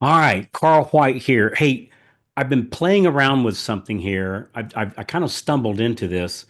All right, Carl White here. Hey, I've been playing around with something here. I kind of stumbled into this,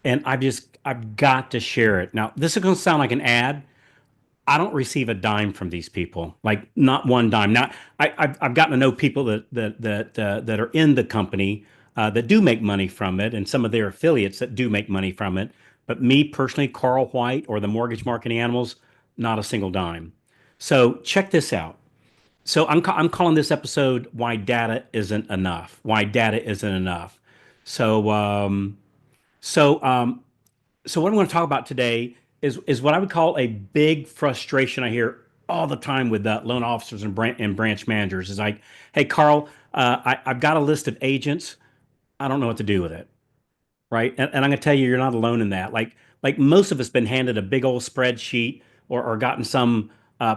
and I've got to share it. Now, this is going to sound like an ad. I don't receive a dime from these people, like not one dime. Now, I've gotten to know people that are in the company that do make money from it, and some of their affiliates that do make money from it. But me personally, Carl White or the Mortgage Marketing Animals, not a single dime. So check this out. So I'm calling this episode "Why Data Isn't Enough." Why data isn't enough. So um, so um, so what I'm going to talk about today is what I would call a big frustration I hear all the time with loan officers and branch managers. Is like, hey Carl, I've got a list of agents. I don't know what to do with it, right? And I'm going to tell you, you're not alone in that. Like most of us been handed a big old spreadsheet or gotten some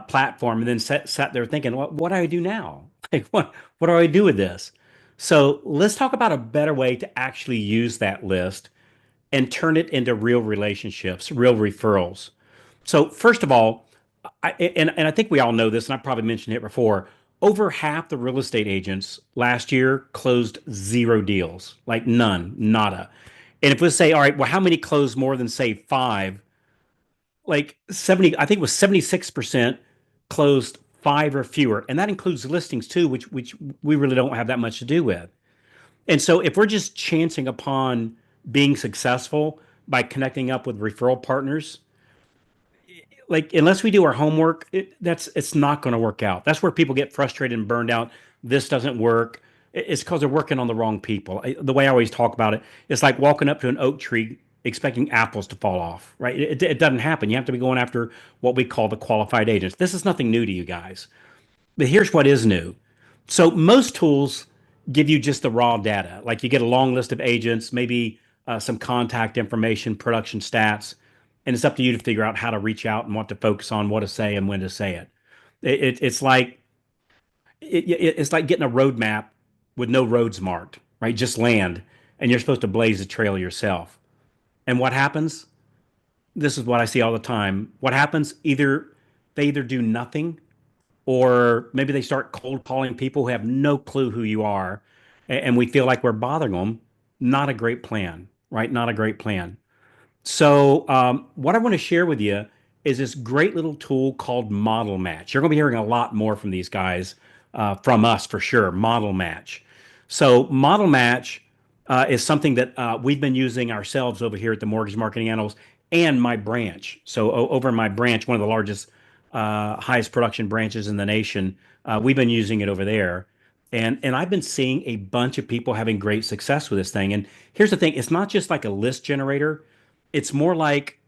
platform and then sat there thinking, what do I do now? Like what do I do with this? So let's talk about a better way to actually use that list and turn it into real relationships, real referrals. So first of all, and I think we all know this, and I probably mentioned it before. Over half the real estate agents last year closed zero deals, like none, nada. And if we say, all right, well, how many closed more than say five? Like 70, I think it was 76% closed five or fewer. And that includes listings too, which we really don't have that much to do with. And so if we're just chancing upon being successful by connecting up with referral partners, like unless we do our homework, it's not going to work out. That's where people get frustrated and burned out. This doesn't work. It's because they're working on the wrong people. The way I always talk about it, it's like walking up to an oak tree expecting apples to fall off, right? It doesn't happen. You have to be going after what we call the qualified agents. This is nothing new to you guys. But here's what is new. So most tools give you just the raw data. Like you get a long list of agents, maybe some contact information, production stats, and it's up to you to figure out how to reach out and what to focus on, what to say, and when to say it. It's like it's like getting a roadmap with no roads marked, right? Just land, and you're supposed to blaze a trail yourself. And what happens? This is what I see all the time. What happens? They either do nothing or maybe they start cold calling people who have no clue who you are, and we feel like we're bothering them. Not a great plan, right? Not a great plan. So, what I want to share with you is this great little tool called Model Match. You're going to be hearing a lot more from these guys, from us for sure. Model Match. So, Model Match is something that we've been using ourselves over here at the Mortgage Marketing Annals and my branch. So, over in my branch, one of the largest, highest production branches in the nation, we've been using it over there. And I've been seeing a bunch of people having great success with this thing. And here's the thing, it's not just like a list generator, it's more like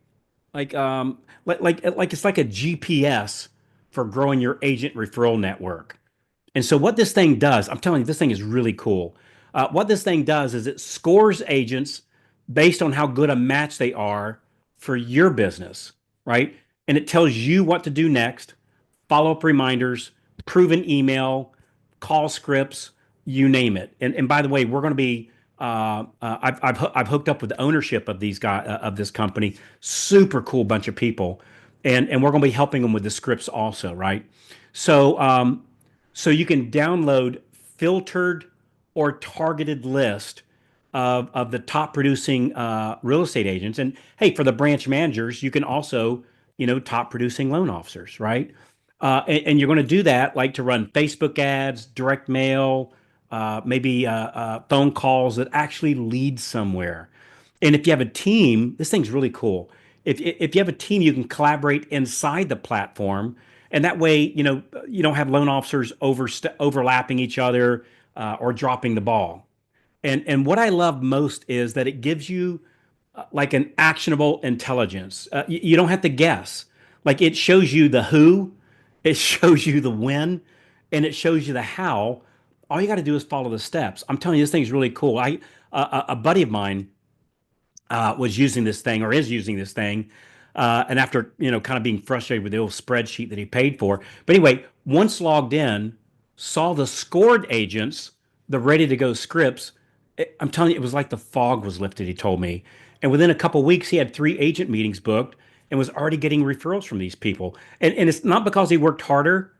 like it's like a GPS for growing your agent referral network. And so what this thing does, I'm telling you, this thing is really cool. What this thing does is it scores agents based on how good a match they are for your business, right? And it tells you what to do next, follow-up reminders, proven email, call scripts, you name it. And by the way, we're going to be I've hooked up with the ownership of these guys of this company. Super cool bunch of people, and we're going to be helping them with the scripts also, right? So so you can download filtered or targeted list of the top producing real estate agents. And hey, for the branch managers, you can also, top producing loan officers, right? And you're going to do that like to run Facebook ads, direct mail, maybe phone calls that actually lead somewhere. And if you have a team, this thing's really cool. If you have a team, you can collaborate inside the platform, and that way, you don't have loan officers overlapping each other or dropping the ball. And what I love most is that it gives you like an actionable intelligence. You don't have to guess. Like it shows you the who, it shows you the when, and it shows you the how. All you got to do is follow the steps. I'm telling you, this thing's really cool. A buddy of mine was using this thing or is using this thing. And after, kind of being frustrated with the old spreadsheet that he paid for. But anyway, once logged in, saw the scored agents, the ready to go scripts. I'm telling you, it was like the fog was lifted, he told me. And within a couple of weeks, he had 3 agent meetings booked and was already getting referrals from these people. And it's not because he worked harder.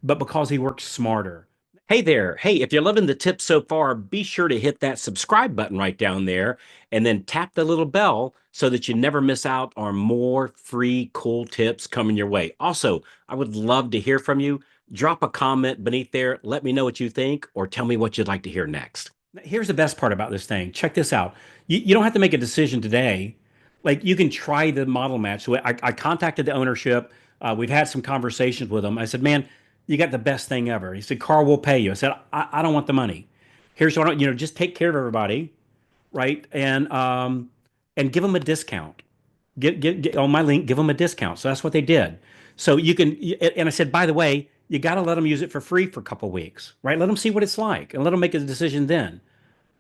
but because he works smarter. Hey there. Hey, if you're loving the tips so far, be sure to hit that subscribe button right down there and then tap the little bell so that you never miss out on more free, cool tips coming your way. Also, I would love to hear from you. Drop a comment beneath there. Let me know what you think or tell me what you'd like to hear next. Here's the best part about this thing. Check this out. You don't have to make a decision today. Like you can try the model match. So I contacted the ownership. We've had some conversations with them. I said, man, you got the best thing ever. He said, Carl, we'll pay you. I said, I don't want the money. Here's what just take care of everybody, right? And give them a discount. Get on my link, give them a discount. So that's what they did. So you can, and I said, by the way, you got to let them use it for free for a couple of weeks, right? Let them see what it's like and let them make a decision then.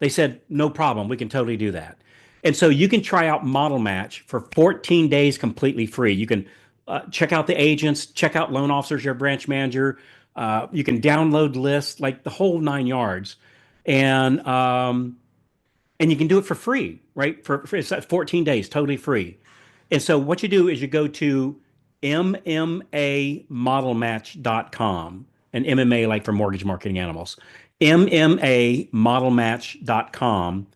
They said, no problem. We can totally do that. And so you can try out Model Match for 14 days completely free. You can check out the agents, check out loan officers, your branch manager. You can download lists, like the whole 9 yards. And and you can do it for free, right? For it's 14 days, totally free. And so what you do is you go to mmamodelmatch.com, and MMA like for mortgage marketing animals, mmamodelmatch.com,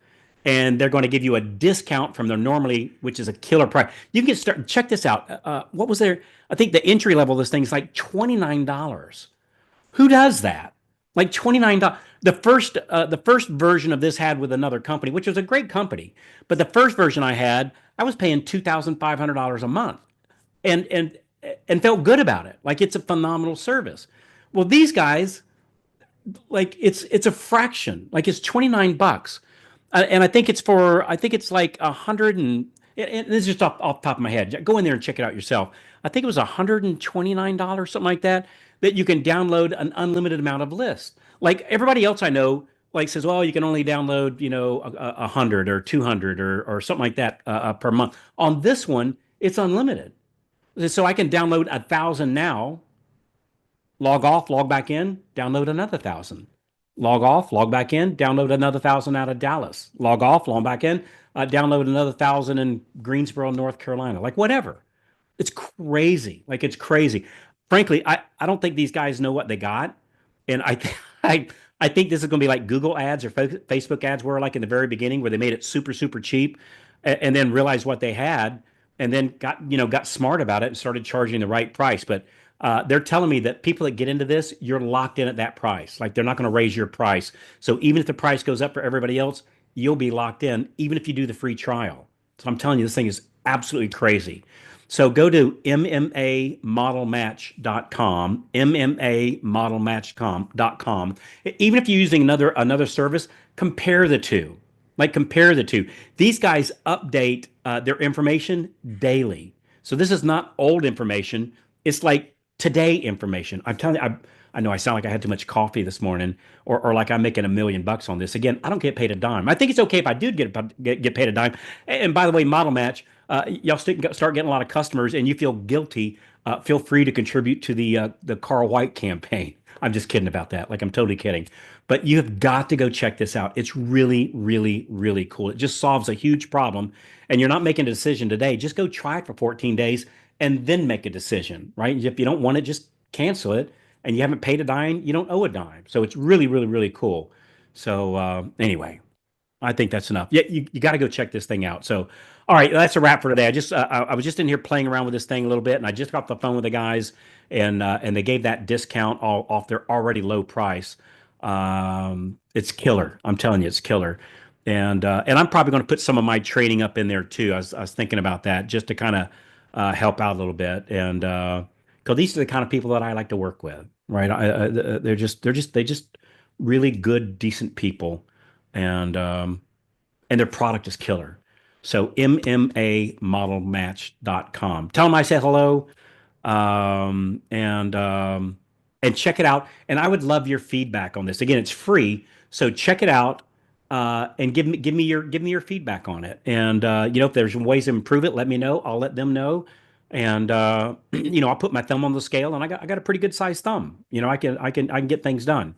and they're going to give you a discount from their normally, which is a killer price. You can get started. Check this out. What was there? I think the entry level of this thing is like $29. Who does that? Like $29. The first version of this had with another company, which was a great company, but the first version I had, I was paying $2,500 a month, and and felt good about it. Like it's a phenomenal service. Well, these guys, like it's a fraction. Like it's 29 bucks. And I think it's like 100 and this is just off the top of my head. Go in there and check it out yourself. I think it was $129, something like that, that you can download an unlimited amount of lists. Like everybody else I know, like says, well, you can only download, 100 or 200 or something like that per month. On this one, it's unlimited. So I can download 1,000 now, log off, log back in, download another 1,000. Log off, log back in, download another 1,000 out of Dallas. Log off, log back in, download another 1,000 in Greensboro, North Carolina. Like whatever. It's crazy. Like it's crazy. Frankly, I don't think these guys know what they got, and I I think this is going to be like Google ads or Facebook ads were like in the very beginning, where they made it super super cheap, and then realized what they had, and then got smart about it and started charging the right price. But they're telling me that people that get into this, you're locked in at that price. Like they're not going to raise your price. So even if the price goes up for everybody else, you'll be locked in, even if you do the free trial. So I'm telling you, this thing is absolutely crazy. So go to mmamodelmatch.com, mmamodelmatch.com. Even if you're using another service, compare the two. Like compare the two. These guys update their information daily. So this is not old information. It's like today information. I'm telling you, I know I sound like I had too much coffee this morning, or like I'm making $1 million on this. Again, I don't get paid a dime. I think it's okay if I do get paid a dime. And by the way, Model Match, y'all start getting a lot of customers, and you feel guilty. Feel free to contribute to the Carl White campaign. I'm just kidding about that. Like I'm totally kidding. But you have got to go check this out. It's really, really, really cool. It just solves a huge problem. And you're not making a decision today. Just go try it for 14 days and then make a decision, right? If you don't want it, just cancel it. And you haven't paid a dime, you don't owe a dime. So it's really, really, really cool. So anyway, I think that's enough. Yeah, you got to go check this thing out. So, all right, that's a wrap for today. I was just in here playing around with this thing a little bit, and I just got off the phone with the guys, and they gave that discount all off their already low price. It's killer. I'm telling you, it's killer. And I'm probably going to put some of my trading up in there too. I was thinking about that just to kind of help out a little bit, and because these are the kind of people that I like to work with, right? They just really good, decent people, and and their product is killer. So mmamodelmatch.com. Tell them I said hello, um, and um, and check it out. And I would love your feedback on this. Again, it's free, so check it out and give me your feedback on it. And if there's ways to improve it, let me know. I'll let them know. And I'll put my thumb on the scale, and I got a pretty good sized thumb. I can get things done.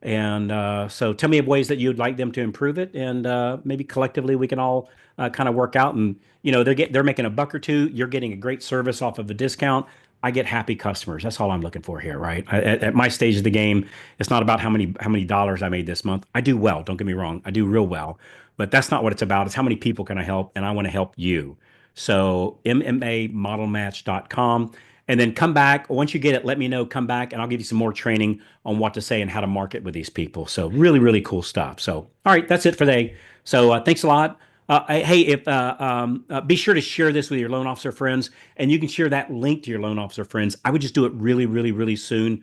And so tell me of ways that you'd like them to improve it, and maybe collectively we can all kind of work out. And they're making a buck or two. You're getting a great service off of a discount. I get happy customers. That's all I'm looking for here, right? At my stage of the game, it's not about how many dollars I made this month. I do well, don't get me wrong. I do real well, but that's not what it's about. It's how many people can I help, and I want to help you. So mmamodelmatch.com. And then come back. Once you get it, let me know, come back, and I'll give you some more training on what to say and how to market with these people. So really, really cool stuff. So, all right, that's it for today. So thanks a lot. Hey, if be sure to share this with your loan officer friends, and you can share that link to your loan officer friends. I would just do it really, really, really soon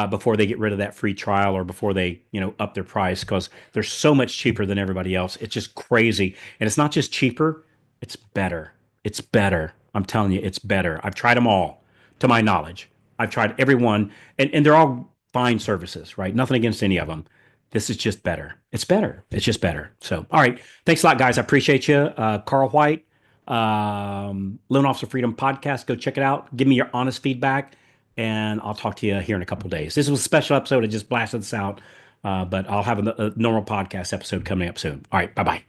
before they get rid of that free trial or before they, up their price because they're so much cheaper than everybody else. It's just crazy, and it's not just cheaper; it's better. It's better. I'm telling you, it's better. I've tried them all, to my knowledge. I've tried every one, and they're all fine services, right? Nothing against any of them. This is just better. It's better. It's just better. So, all right. Thanks a lot, guys. I appreciate you. Carl White, Loan Officer Freedom Podcast. Go check it out. Give me your honest feedback, and I'll talk to you here in a couple of days. This was a special episode. I just blasted this out, but I'll have a normal podcast episode coming up soon. All right. Bye bye.